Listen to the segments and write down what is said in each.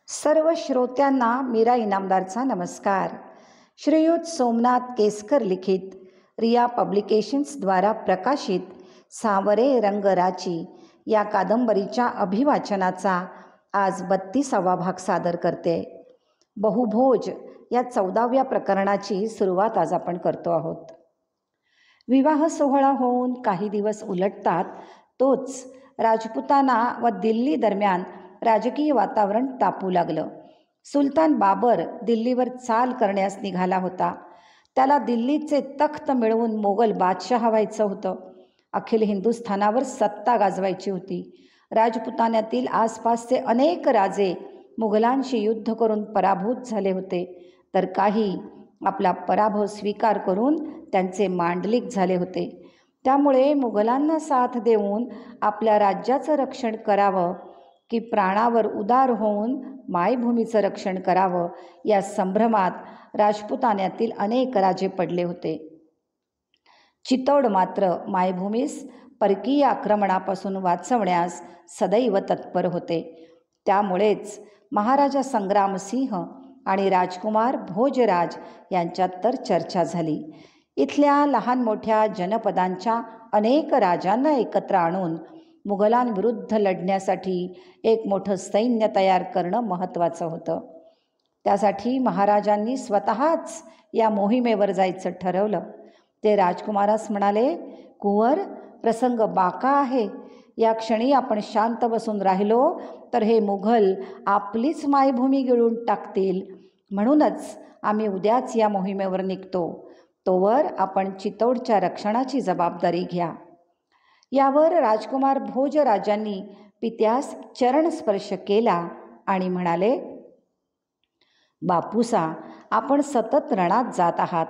सर्व श्रोत्यांना मीरा इनामदारचा नमस्कार. श्रीयुत सोमनाथ केसकर लिखित रिया पब्लिकेशन्सद्वारा प्रकाशित सावरे रंगराची या कादंबरीच्या अभिवाचनाचा आज 32वा भाग सादर करते. बहुभोज या 14व्या प्रकरणाची सुरुवात आज आपण करतो आहोत. विवाह सोहळा होऊन काही दिवस उलटतात तोच राजपुताना व दिल्ली दरम्यान राजकीय वातावरण तापू लागलं. सुलतान बाबर दिल्लीवर चाल करण्यास निघाला होता. त्याला दिल्लीचे तख्त मिळवून मोगल बादशहा व्हायचं होतं. अखिल हिंदुस्थानावर सत्ता गाजवायची होती. राजपुतान्यातील आसपासचे अनेक राजे मुघलांशी युद्ध करून पराभूत झाले होते, तर काही आपला पराभव स्वीकार करून त्यांचे मांडलिक झाले होते. त्यामुळे मुघलांना साथ देऊन आपल्या राज्याचं रक्षण करावं की प्राणावर उदार होऊन मायभूमीचं रक्षण करावं या संभ्रमात राजपुतान्यातील अनेक राजे पडले होते. चित्तौड मात्र मायभूमीस परकीय आक्रमणापासून वाचवण्यास सदैव तत्पर होते. त्यामुळेच महाराजा संग्रामसिंह आणि राजकुमार भोजराज यांच्यात तर चर्चा झाली. इथल्या लहान मोठ्या जनपदांच्या अनेक राजांना एकत्र आणून मुघलांविरुद्ध लढण्यासाठी एक मोठं सैन्य तयार करणं महत्त्वाचं होतं. त्यासाठी महाराजांनी स्वतःच या मोहिमेवर जायचं ठरवलं. ते राजकुमारास म्हणाले, कुंवर, प्रसंग बाका आहे. या क्षणी आपण शांत बसून राहिलो तर हे मुघल आपलीच मायभूमी गिळून टाकतील. म्हणूनच आम्ही उद्याच या मोहिमेवर निघतो. तोवर आपण चित्तौडच्या रक्षणाची जबाबदारी घ्या. यावर राजकुमार भोजराजांनी पित्यास चरणस्पर्श केला आणि म्हणाले, बापूसा, आपण सतत रणात जात आहात.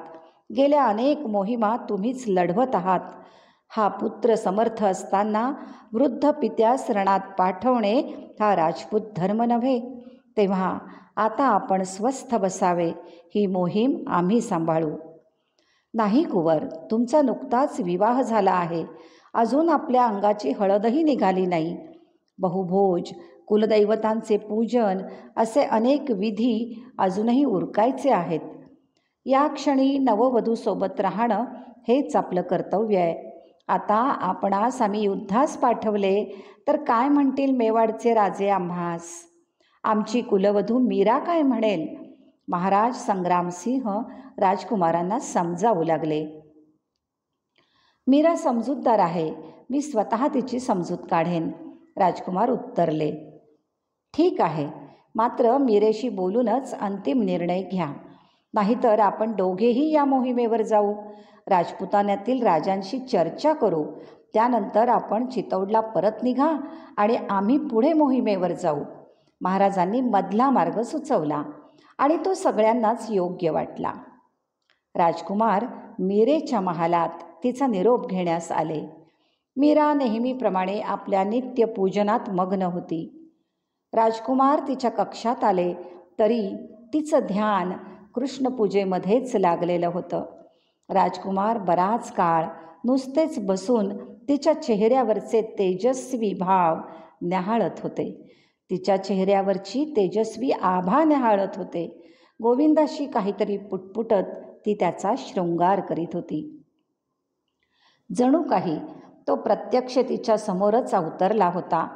गेल्या अनेक मोहिमा तुम्हीच लढवत आहात. हा पुत्र समर्थ असताना वृद्ध पित्यास रणात पाठवणे हा राजपूत धर्म नव्हे. तेव्हा आता आपण स्वस्थ बसावे. ही मोहीम आम्ही सांभाळू. नाही कुंवर, तुमचा नुकताच विवाह झाला आहे. अजून आपल्या अंगाची हळदही निघाली नाही. बहुभोज, कुलदैवतांचे पूजन असे अनेक विधी अजूनही उरकायचे आहेत. या क्षणी नववधूसोबत राहणं हेच आपलं कर्तव्य आहे. आता आपणास आम्ही युद्धास पाठवले तर काय म्हणतील मेवाडचे राजे आम्हास? आमची कुलवधू मीरा काय म्हणेल? महाराज संग्रामसिंह राजकुमारांना समजावू लागले. मीरा समजूतदार आहे. मी स्वतः तिची समजूत काढेन, राजकुमार उत्तरले. ठीक आहे, मात्र मीरेशी बोलूनच अंतिम निर्णय घ्या. नाहीतर आपण दोघेही या मोहिमेवर जाऊ. राजपुतान्यातील राजांशी चर्चा करू. त्यानंतर आपण चित्तौडला परत निघा आणि आम्ही पुढे मोहिमेवर जाऊ. महाराजांनी मधला मार्ग सुचवला आणि तो सगळ्यांनाच योग्य वाटला. राजकुमार मीरेच्या महालात तिचा निरोप घेण्यास आले. मीरा नेहमीप्रमाणे आपल्या नित्यपूजनात मग्न होती. राजकुमार तिच्या कक्षात आले तरी तिचं ध्यान कृष्णपूजेमध्येच लागलेलं होतं. राजकुमार बराच काळ नुसतेच बसून तिच्या चेहऱ्यावरचे तेजस्वी भाव न्याहाळत होते. तिच्या चेहऱ्यावरची तेजस्वी आभा न्याहाळत होते. गोविंदाशी काहीतरी पुटपुटत ती त्याचा शृंगार करीत होती. जणू काही तो प्रत्यक्ष तिच्या समोरच अवतरला होता.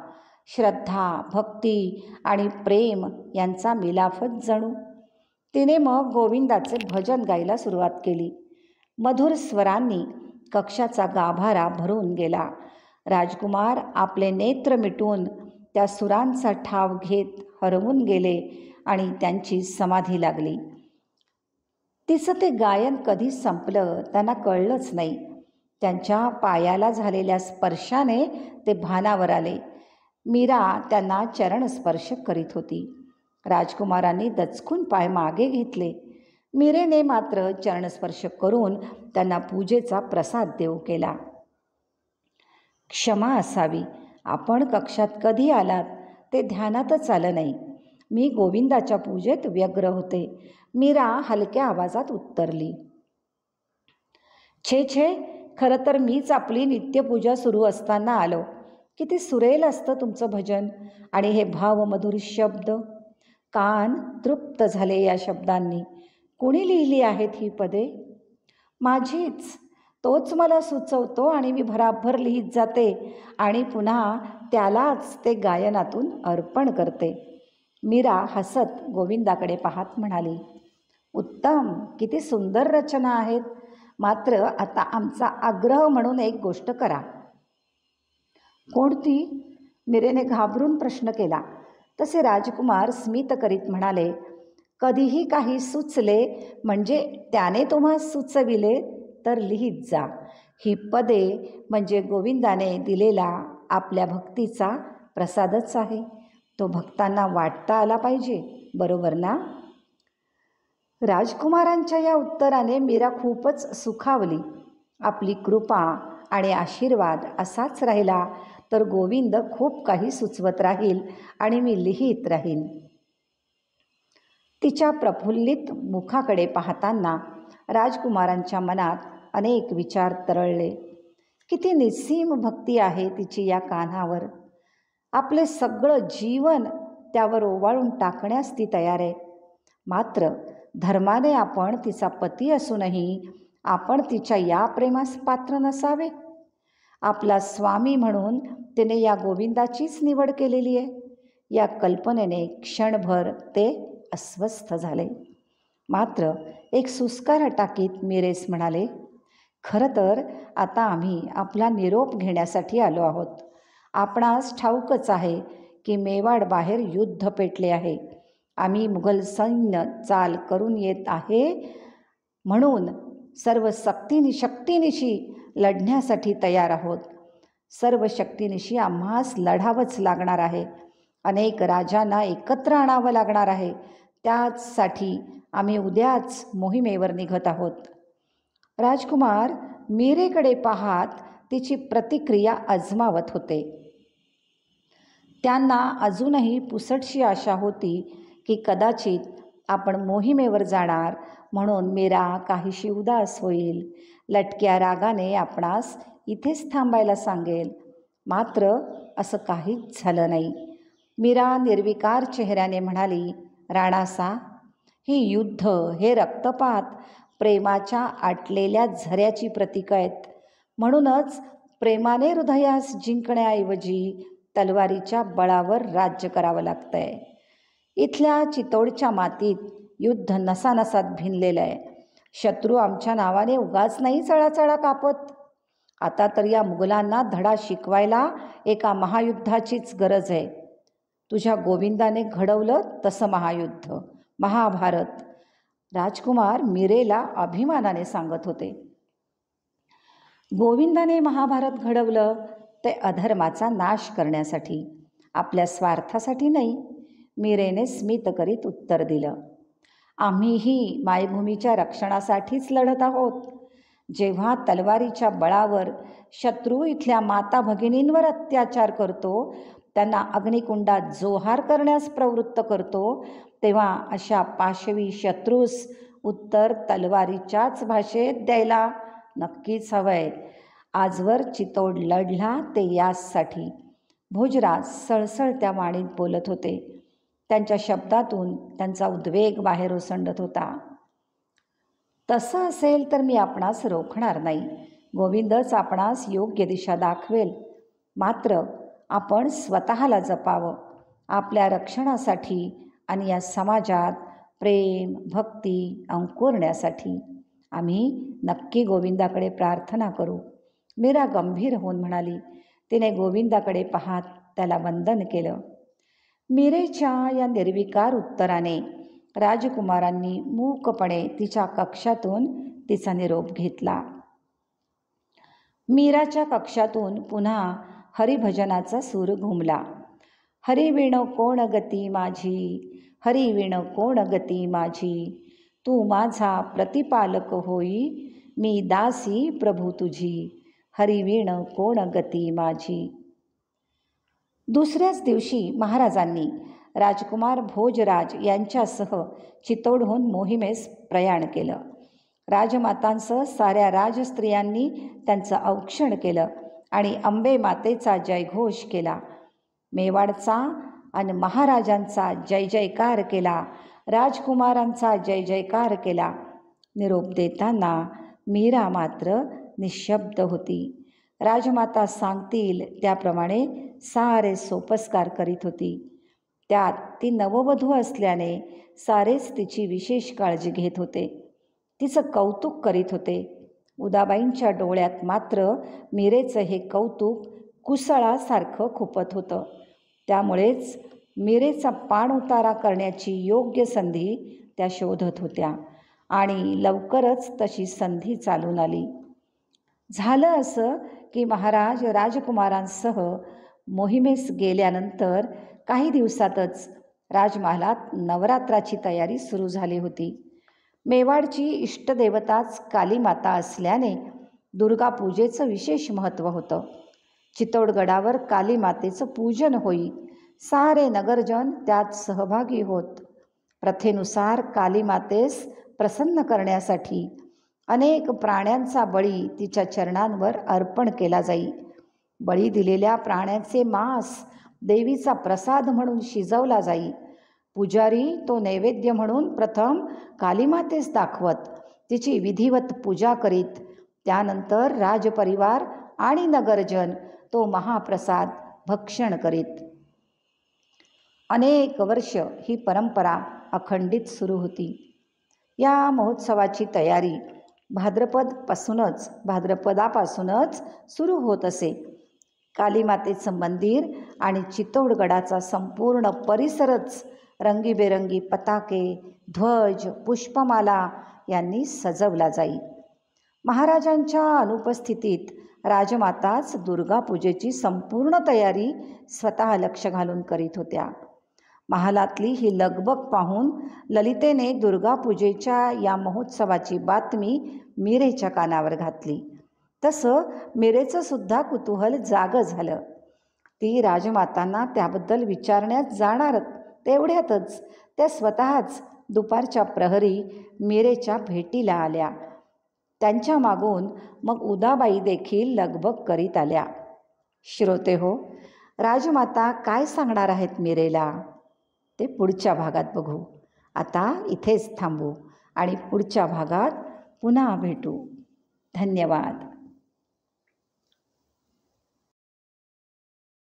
श्रद्धा, भक्ती आणि प्रेम यांचा मिलाफच जणू. तिने मग गोविंदाचे भजन गायला सुरुवात केली. मधुर स्वरांनी कक्षाचा गाभारा भरून गेला. राजकुमार आपले नेत्र मिटून त्या सुरांचा ठाव घेत हरवून गेले आणि त्यांची समाधी लागली. तिचं ते गायन कधी संपलं त्यांना कळलंच नाही. त्यांच्या पायाला झालेल्या स्पर्शाने ते भानावर आले. मीरा त्यांना चरणस्पर्श करीत होती. राजकुमारांनी दचकून पाय मागे घेतले. मीरेने मात्र चरणस्पर्श करून त्यांना पूजेचा प्रसाद देऊ केला. क्षमा असावी, आपण कक्षात कधी आलात ते ध्यानातच आलं नाही. मी गोविंदाच्या पूजेत व्यग्र होते, मीरा हलक्या आवाजात उत्तरली. छे छे, खरं तर मीच आपली नित्यपूजा सुरू असताना आलो. किती सुरेल असतं तुमचं भजन आणि हे भावमधुर शब्द. कान तृप्त झाले या शब्दांनी. कुणी लिहिली आहेत ही पदे? माझीच. तोच मला सुचवतो आणि मी भराभर लिहित जाते आणि पुन्हा त्यालाच ते गायनातून अर्पण करते. मीरा हसत गोविंदाकडे पाहत म्हणाली, उत्तम, किती सुंदर रचना आहेत. मात्र आता आमचा आग्रह म्हणून एक गोष्ट करा. कोणती? मीरेने घाबरून प्रश्न केला. तसे राजकुमार स्मित करीत म्हणाले, कधीही काही सुचले म्हणजे त्याने तुम्हा सुचविले तर लिहित जा. ही पदे म्हणजे गोविंदाने दिलेला आपल्या भक्तीचा प्रसादच आहे. तो भक्तांना वाटता आला पाहिजे, बरोबर ना? राजकुमारांच्या या उत्तराने मीरा खूपच सुखावली. आपली कृपा आणि आशीर्वाद असाच राहिला तर गोविंद खूप काही सुचवत राहील आणि मी लिहित राहीन. तिच्या प्रफुल्लित मुखाकडे पाहताना राजकुमारांच्या मनात अनेक विचार तरळले. किती निस्सीम भक्ती आहे तिची या कान्हावर. आपले सगळं जीवन त्यावर ओवाळून टाकण्यास ती तयार आहे. मात्र धर्माने आपण तिचा पती असूनही आपण तिच्या या प्रेमास पात्र नसावे. आपला स्वामी म्हणून तिने या गोविंदाचीच निवड केलेली आहे. या कल्पनेने क्षणभर ते अस्वस्थ झाले. मात्र एक सुस्कार टाकीत मीरेस म्हणाले, खरं तर आता आम्ही आपला निरोप घेण्यासाठी आलो आहोत. आपणास ठाऊकच आहे की मेवाड बाहेर युद्ध पेटले आहे. आम्ही मुघल सैन्य चाल करून येत आहे म्हणून सर्व शक्तीनिशी लढण्यासाठी तयार आहोत. सर्व शक्तीनिशी आम्हास लढावंच लागणार आहे. अनेक राजांना एकत्र आणावं लागणार आहे. त्याचसाठी आम्ही उद्याच मोहिमेवर निघत आहोत. राजकुमार मीरेकडे पाहत तिची प्रतिक्रिया अजमावत होते. त्यांना अजूनही पुसटशी आशा होती की कदाचित आपण मोहिमेवर जाणार म्हणून मीरा काहीशी उदास होईल, लटक्या रागाने आपणास इथेच थांबायला सांगेल. मात्र असं काहीच झालं नाही. मीरा निर्विकार चेहऱ्याने म्हणाली, राणासा, ही युद्ध, हे रक्तपात प्रेमाच्या आटलेल्या झऱ्याची प्रतीक आहेत. म्हणूनच प्रेमाने हृदयास जिंकण्याऐवजी तलवारीच्या बळावर राज्य करावं लागतंय. इथल्या चितोडच्या मातीत युद्ध नसानसात भिनलेलं आहे. शत्रू आमच्या नावाने उगाच नाही चळाचळा कापत. आता तर या मुघलांना धडा शिकवायला एका महायुद्धाचीच गरज आहे. तुझ्या गोविंदाने घडवलं तसं महायुद्ध, महाभारत. राजकुमार मीरेला अभिमानाने सांगत होते. गोविंदाने महाभारत घडवलं ते अधर्माचा नाश करण्यासाठी, आपल्या स्वार्थासाठी नाही. मीरेने स्मित करीत उत्तर दिलं, आम्हीही मायभूमीच्या रक्षणासाठीच लढत आहोत. जेव्हा तलवारीच्या बळावर शत्रू इथल्या माता भगिनींवर अत्याचार करतो, त्यांना अग्निकुंडात जोहार करण्यास प्रवृत्त करतो, तेव्हा अशा पाशवी शत्रूस उत्तर तलवारीच्याच भाषेत द्यायला नक्कीच हवंय. आजवर चितोड लढला ते याचसाठी. भोजराज सळसळत्या वाणीत बोलत होते. त्यांच्या शब्दातून त्यांचा उद्वेग बाहेर ओसंडत होता. तसं असेल तर मी आपणास रोखणार नाही. गोविंदच आपणास योग्य दिशा दाखवेल. मात्र आपण स्वतःला जपावं. आपल्या रक्षणासाठी आणि या समाजात प्रेम भक्ती अंकुरण्यासाठी आम्ही नक्की गोविंदाकडे प्रार्थना करू. मीरा गंभीर होऊन म्हणाली. तिने गोविंदाकडे पाहत त्याला वंदन केलं. मीरेच्या या निर्विकार उत्तराने राजकुमारांनी मूकपणे तिच्या कक्षातून तिचा निरोप घेतला. मीराच्या कक्षातून पुन्हा हरिभजनाचा सूर घुमला. हरिविण कोण गती माझी, हरिविण कोण गती माझी, तू माझा प्रतिपालक होई, मी दासी प्रभू तुझी, हरिविण कोण गती माझी. दुसऱ्याच दिवशी महाराजांनी राजकुमार भोजराज यांच्यासह चितोडहून मोहिमेस प्रयाण केलं. राजमातांसह साऱ्या राजस्त्रियांनी त्यांचं औक्षण केलं आणि अंबे मातेचा जयघोष केला. मेवाडचा आणि महाराजांचा जय जयकार केला, राजकुमारांचा जय जयकार केला. निरोप देताना मीरा मात्र निशब्द होती. राजमाता सांगतील त्याप्रमाणे सारे सोपस्कार करीत होती. त्यात ती नववधू असल्याने सारेच तिची विशेष काळजी घेत होते, तिचं कौतुक करीत होते. उदाबाईंच्या डोळ्यात मात्र मीरेचं हे कौतुक कुसळासारखं खुपत होतं. त्यामुळेच मीरेचा पाण उतारा करण्याची योग्य संधी त्या शोधत होत्या आणि लवकरच तशी संधी चालून आली. झालं असं की महाराज राजकुमारांसह मोहिमेस गेल्यानंतर काही दिवसातच राजमहालात नवरात्राची तयारी सुरू झाली होती. मेवाडची इष्टदेवताच कालीमाता असल्याने दुर्गापूजेचं विशेष महत्त्व होतं. चित्तोडगडावर कालीमातेचं पूजन होई. सारे नगरजन त्यात सहभागी होत. प्रथेनुसार कालीमातेस प्रसन्न करण्यासाठी अनेक प्राण्यांचा बळी तिच्या चरणांवर अर्पण केला जाई. बळी दिलेल्या प्राण्याचे मांस देवीचा प्रसाद म्हणून शिजवला जाई. पुजारी तो नैवेद्य म्हणून प्रथम कालीमातेस दाखवत तिची विधिवत पूजा करीत. त्यानंतर राजपरिवार आणि नगरजन तो महाप्रसाद भक्षण करीत. अनेक वर्ष ही परंपरा अखंडित सुरू होती. या महोत्सवाची तयारी भाद्रपदापासूनच सुरू होत असे. कालीमातेचं मंदिर आणि चित्तोडगडाचा संपूर्ण परिसरच रंगीबेरंगी पताके, ध्वज, पुष्पमाला यांनी सजवला जाई. महाराजांच्या अनुपस्थितीत राजमाताच दुर्गापूजेची संपूर्ण तयारी स्वतः लक्ष घालून करीत होत्या. महालातली ही लगबग पाहून ललितेने दुर्गापूजेच्या या महोत्सवाची बातमी मीरेच्या कानावर घातली. तसं मीरेचं सुद्धा कुतूहल जागं झालं. ती राजमातांना त्याबद्दल विचारण्यास जाणार. तेवढ्यातच त्या स्वतःच दुपारच्या प्रहरी मीरेच्या भेटीला आल्या. त्यांच्या मागून मग उदाबाई देखील लगबग करीत आल्या. श्रोते हो, राजमाता काय सांगणार आहेत मीरेला ते पुढच्या भागात बघू. आता इथेच थांबू आणि पुढच्या भागात पुन्हा भेटू. धन्यवाद.